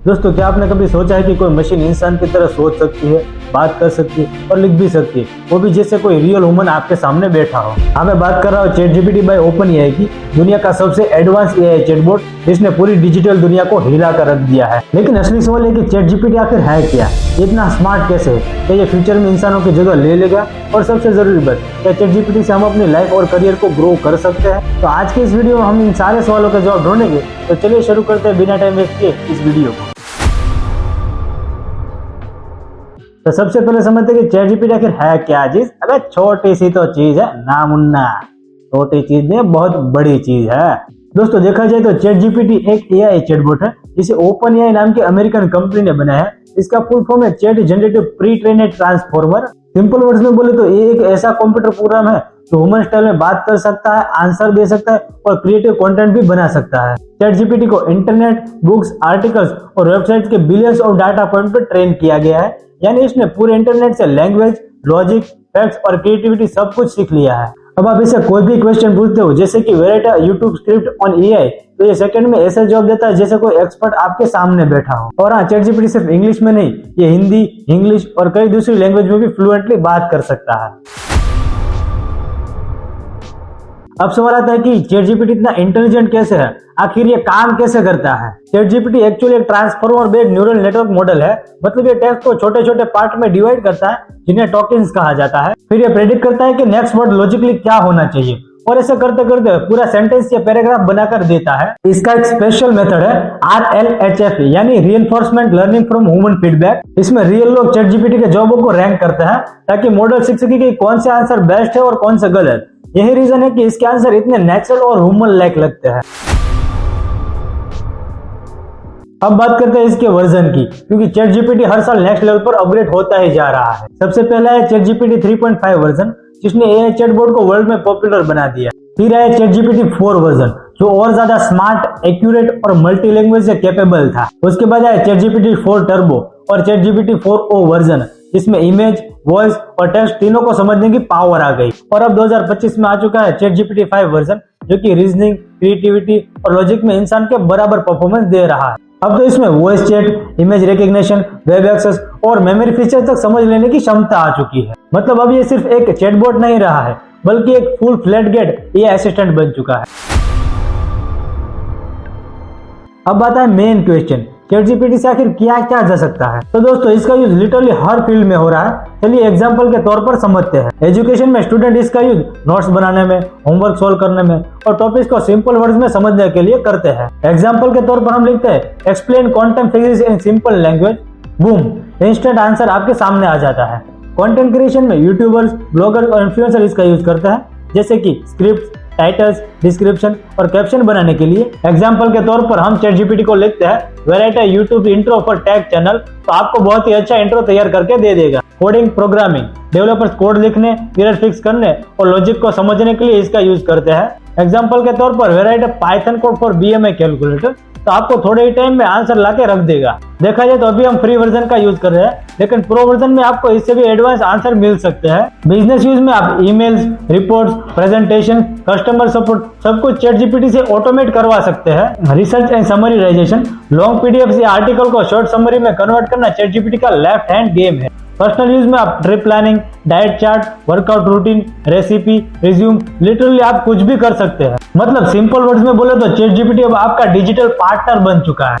दोस्तों, क्या आपने कभी सोचा है कि कोई मशीन इंसान की तरह सोच सकती है, बात कर सकती है और लिख भी सकती है, वो भी जैसे कोई रियल ह्यूमन आपके सामने बैठा हो। हाँ, मैं बात कर रहा हूँ ChatGPT बाय OpenAI की, दुनिया का सबसे एडवांस AI चैटबॉट, जिसने पूरी डिजिटल दुनिया को हिला कर रख दिया है। लेकिन असली सवाल है कि ChatGPT आखिर है क्या, इतना स्मार्ट कैसे है, क्या ये फ्यूचर में इंसानों की जगह ले लेगा, और सबसे जरूरी बात, क्या ChatGPT से हम अपनी लाइफ और करियर को ग्रो कर सकते हैं। तो आज के इस वीडियो में हम इन सारे सवालों का जवाब ढूंढेंगे। तो चलिए शुरू करते हैं बिना टाइम वेस्ट किए इस वीडियो को। तो सबसे पहले समझते हैं कि ChatGPT आखिर है क्या चीज। अबे छोटी सी तो चीज है ना मुन्ना, छोटी चीज नहीं, बहुत बड़ी चीज है। दोस्तों, देखा जाए तो ChatGPT एक AI चैटबॉट है जिसे OpenAI नाम की अमेरिकन कंपनी ने बनाया है। इसका फुल फॉर्म है chat generative pre trained transformer. Simple words में बोले तो ये एक ऐसा कंप्यूटर प्रोग्राम है जो ह्यूमन स्टाइल में बात कर सकता है, आंसर दे सकता है और क्रिएटिव कंटेंट भी बना सकता है। ChatGPT को इंटरनेट, बुक्स, आर्टिकल्स और वेबसाइट्स के बिलियंस ऑफ डाटा पॉइंट पर ट्रेन किया गया है। यानी इसने पूरे इंटरनेट से लैंग्वेज, लॉजिक, फैक्ट्स और क्रिएटिविटी सब कुछ सीख लिया है। अब आप इसे कोई भी क्वेश्चन पूछते हो, जैसे कि where a YouTube script on AI, तो ये सेकंड में ऐसा जवाब देता है जैसे कोई एक्सपर्ट आपके सामने बैठा हो। और हाँ, ChatGPT सिर्फ इंग्लिश में नहीं, ये हिंदी, इंग्लिश और कई दूसरी लैंग्वेज में भी फ्लुएंटली बात कर सकता है। अब सवाल आता है कि ChatGPT इतना इंटेलिजेंट कैसे है, आखिर ये काम कैसे करता है। ChatGPT एक्चुअली एक transformer based neural network model है। मतलब ये टेक्स्ट को छोटे छोटे पार्ट में डिवाइड करता है, जिन्हें टोकन्स कहा जाता है। फिर ये प्रेडिक्ट करता है कि नेक्स्ट वर्ड लॉजिकली क्या होना चाहिए, और ऐसा करते करते पूरा सेंटेंस या पैराग्राफ बनाकर देता है। इसका एक स्पेशल मेथड है RLHF, यानी reinforcement learning from human feedback. इसमें रियल लोग ChatGPT के जवाबों को रैंक करते हैं ताकि मॉडल सीख सके कि कौन से आंसर बेस्ट है और कौन से गलत। यही रीजन है कि इसके आंसर इतने नेचुरल और ह्यूमन लाइक लगते हैं। अब बात करते हैं इसके वर्जन की, क्योंकि ChatGPT हर साल नेक्स्ट लेवल पर अपग्रेड होता ही जा रहा है। सबसे पहला है ChatGPT 3.5 वर्जन, जिसने AI चैटबॉट को वर्ल्ड में पॉपुलर बना दिया। फिर है ChatGPT 4 वर्जन, जो और ज्यादा स्मार्ट, एक्यूरेट और मल्टी लैंग्वेज से कैपेबल था। उसके बाद है ChatGPT 4 टर्बो और ChatGPT 4o वर्जन, जिसमें इमेज, वॉइस और टेक्स्ट तीनों को समझने की पावर आ गई। और अब 2025 में आ चुका है ChatGPT 5 वर्जन, जो कि रीजनिंग, क्रिएटिविटी और लॉजिक में इंसान के बराबर परफॉर्मेंस दे रहा है। अब तो इसमें voice chat, image recognition, web access और मेमोरी फीचर तक समझ लेने की क्षमता आ चुकी है। मतलब अब ये सिर्फ एक चैटबॉट नहीं रहा है, बल्कि एक फुल फ्लैट AI असिस्टेंट बन चुका है। अब आता है मेन क्वेश्चन, ChatGPT से आखिर किया क्या जा सकता है। तो दोस्तों, इसका यूज लिटरली हर फील्ड में हो रहा है। चलिए एग्जांपल के तौर पर समझते हैं। एजुकेशन में स्टूडेंट इसका यूज नोट्स बनाने में, होमवर्क सोल्व करने में और टॉपिक्स को सिंपल वर्ड्स में समझने के लिए करते हैं। एग्जांपल के तौर पर हम लिखते हैं explain quantum physics in simple language, boom, instant answer आपके सामने आ जाता है। कंटेंट क्रिएशन में यूट्यूबर्स, ब्लॉगर्स और इन्फ्लुएंसर इसका यूज करते हैं, जैसे कि स्क्रिप्ट, टाइटल्स, डिस्क्रिप्शन और कैप्शन बनाने के लिए। एग्जांपल के तौर पर हम ChatGPT को लिखते हैं write YouTube intro for tech channel, तो आपको बहुत ही अच्छा इंट्रो तैयार करके दे देगा। कोडिंग, प्रोग्रामिंग, डेवलपर्स कोड लिखने, एरर फिक्स करने और लॉजिक को समझने के लिए इसका यूज करते हैं। एग्जांपल के तौर पर write python code for BMI calculator, तो आपको थोड़े ही टाइम में आंसर लाके रख देगा। देखा जाए तो अभी हम फ्री वर्जन का यूज कर रहे हैं, लेकिन प्रो वर्जन में आपको इससे भी एडवांस आंसर मिल सकते हैं। बिजनेस यूज में आप emails, reports, presentation, customer support सब कुछ ChatGPT से ऑटोमेट करवा सकते हैं। Research and summarization, long PDF या आर्टिकल को शॉर्ट समरी में कन्वर्ट करना ChatGPT का लेफ्ट हैंड गेम है। पर्सनल यूज में आप trip planning, diet chart, workout routine, recipe, resume, literally आप कुछ भी कर सकते हैं। मतलब सिंपल वर्ड्स में बोले तो ChatGPT अब आपका डिजिटल पार्टनर बन चुका है।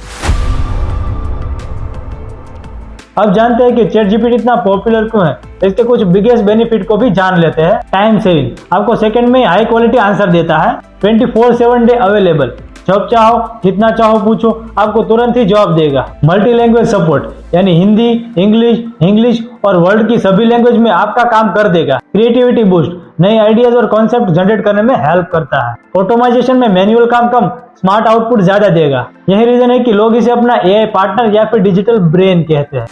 अब जानते हैं कि ChatGPT इतना पॉपुलर क्यों है। इसके कुछ बिगेस्ट बेनिफिट को भी जान लेते हैं। टाइम सेविंग, आपको सेकंड में हाई क्वालिटी आंसर देता है। 24/7 डे अवेलेबल, जब चाहो जितना चाहो पूछो, आपको तुरंत ही जवाब देगा। मल्टी लैंग्वेज सपोर्ट, यानी हिंदी, इंग्लिश और वर्ल्ड की सभी लैंग्वेज में आपका काम कर देगा। क्रिएटिविटी बूस्ट, नए आइडियाज और कॉन्सेप्ट जनरेट करने में हेल्प करता है। ऑटोमाइजेशन में मैनुअल काम कम, स्मार्ट आउटपुट ज्यादा देगा। यही रीजन है कि लोग इसे अपना AI पार्टनर या फिर डिजिटल ब्रेन कहते हैं।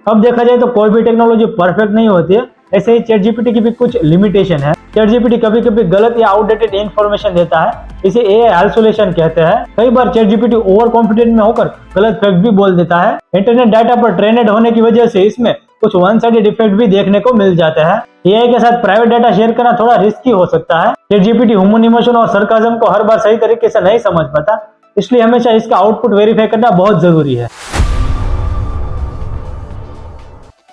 अब देखा जाए तो कोई भी टेक्नोलॉजी परफेक्ट नहीं होती है, ऐसे ही ChatGPT की भी कुछ लिमिटेशन है। ChatGPT कभी कभी गलत या आउटडेटेड इंफॉर्मेशन देता है, इसे AI हाल्यूसिनेशन कहते हैं। कई बार ChatGPT ओवर कॉन्फिडेंट में होकर गलत फैक्ट भी बोल देता है। इंटरनेट डाटा पर ट्रेंड होने की वजह से इसमें कुछ वन साइडेड इफेक्ट भी देखने को मिल जाते हैं। AI के साथ प्राइवेट डाटा शेयर करना थोड़ा रिस्की हो सकता है। ChatGPT ह्यूमन इमोशन और सरकाजम को हर बार सही तरीके से नहीं समझ पाता, इसलिए हमेशा इसका आउटपुट वेरीफाई करना बहुत जरूरी है।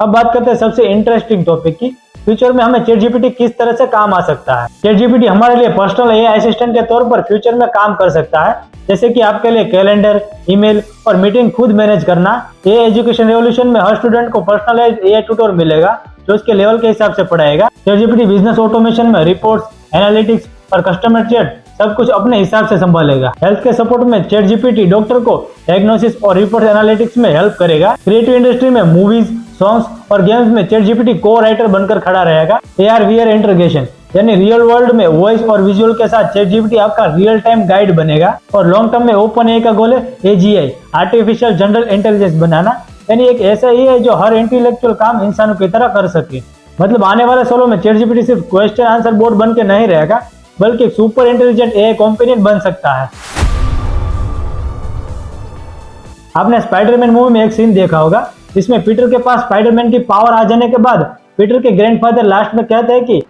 अब बात करते हैं सबसे इंटरेस्टिंग टॉपिक की, फ्यूचर में हमें चैट जीपीटी किस तरह से काम आ सकता है। चैट जीपीटी हमारे लिए पर्सनल एआई असिस्टेंट के तौर पर फ्यूचर में काम कर सकता है, जैसे कि आपके लिए कैलेंडर, ईमेल और मीटिंग खुद मैनेज करना। ये एजुकेशन रेवोल्यूशन में हर स्टूडेंट को पर्सनलाइज्ड एआई ट्यूटर मिलेगा जो उसके लेवल के हिसाब से पढ़ाएगा। चैट जीपीटी बिजनेस ऑटोमेशन में रिपोर्ट्स, एनालिटिक्स और कस्टमर चैट सब कुछ अपने हिसाब से संभालेगा। हेल्थ के सपोर्ट में चैट जीपीटी डॉक्टर को डायग्नोसिस और रिपोर्ट एनालिटिक्स में हेल्प करेगा। क्रिएटिव इंडस्ट्री में मूवीज, सॉन्ग्स और गेम्स में चैट जीपीटी को राइटर बनकर खड़ा रहेगा। AR VR इंटीग्रेशन यानी रियल वर्ल्ड में वॉइस और विजुअल के साथ चैट जीपीटी आपका रियल टाइम गाइड बनेगा। और लॉन्ग टर्म में ओपन एआई का गोल है AGI आर्टिफिशियल जनरल इंटेलिजेंस बनाना, यानी एक ऐसा एआई जो हर इंटेलेक्चुअल काम इंसानों की तरह कर सके। मतलब आने वाले सालों में चैट जीपीटी सिर्फ क्वेश्चन आंसर बोर्ड बन के नहीं रहेगा, बल्कि एक सुपर इंटेलिजेंट एआई कंपेनियन बन सकता है। आपने स्पाइडरमैन मूवी में एक सीन देखा होगा जिसमें पीटर के पास स्पाइडरमैन की पावर आ जाने के बाद पीटर के ग्रैंडफादर लास्ट में कहते हैं कि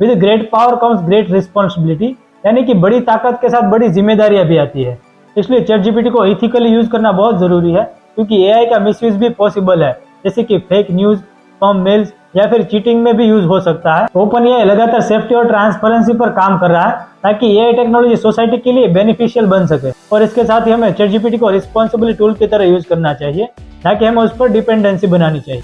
with great power comes great responsibility, यानी कि बड़ी ताकत के साथ बड़ी जिम्मेदारियां भी आती है। इसलिए चैट जीपीटी को इथिकली यूज करना बहुत जरूरी है, क्योंकि एआई का मिसयूज भी पॉसिबल है, जैसे कि फेक न्यूज, स्पैम मेल्स या फिर चीटिंग में भी यूज हो सकता है। ओपन एआई लगातार सेफ्टी और ट्रांसपेरेंसी पर काम कर रहा है ताकि एआई टेक्नोलॉजी सोसाइटी के लिए बेनिफिशियल बन सके। और इसके साथ ही हमें चैट जीपीटी को रिस्पॉन्सिबल टूल की तरह यूज करना चाहिए, ताकि हमें उस पर डिपेंडेंसी बनानी चाहिए।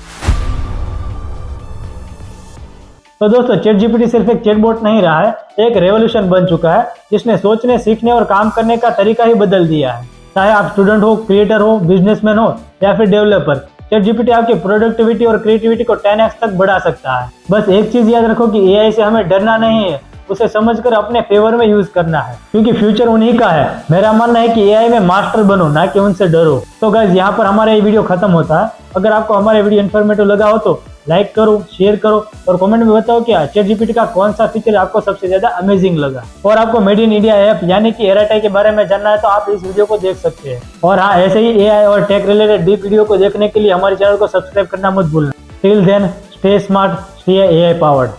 तो दोस्तों, चैट जीपीटी सिर्फ एक चैटबॉट नहीं रहा है, एक रेवोल्यूशन बन चुका है जिसने सोचने, सीखने और काम करने का तरीका ही बदल दिया है। चाहे आप स्टूडेंट हो, क्रिएटर हो, बिजनेसमैन हो या फिर डेवलपर, चैट जीपीटी आपकी प्रोडक्टिविटी और क्रिएटिविटी को 10x तक बढ़ा सकता है। बस एक चीज याद रखो कि एआई से हमें डरना नहीं है, उसे समझकर अपने फेवर में यूज करना है, क्योंकि फ्यूचर उन्हीं का है। मेरा मानना है कि एआई में मास्टर बनो, ना कि उनसे डरो। तो गाइस, यहाँ पर हमारा ये वीडियो खत्म होता है। अगर आपको हमारे वीडियो इन्फॉर्मेटिव लगा हो तो लाइक करो, शेयर करो और कमेंट में बताओ कि चैट जीपीटी का कौन सा फीचर आपको सबसे ज्यादा अमेजिंग लगा। और आपको मेड इन इंडिया ऐप यानी कि एयरटेल के बारे में जानना है तो आप इस वीडियो को देख सकते हैं। और हाँ, ऐसे ही एआई और टेक रिलेटेड डीप वीडियो को देखने के लिए हमारे चैनल को सब्सक्राइब करना मत भूलना। Till then, stay smart, stay AI powered.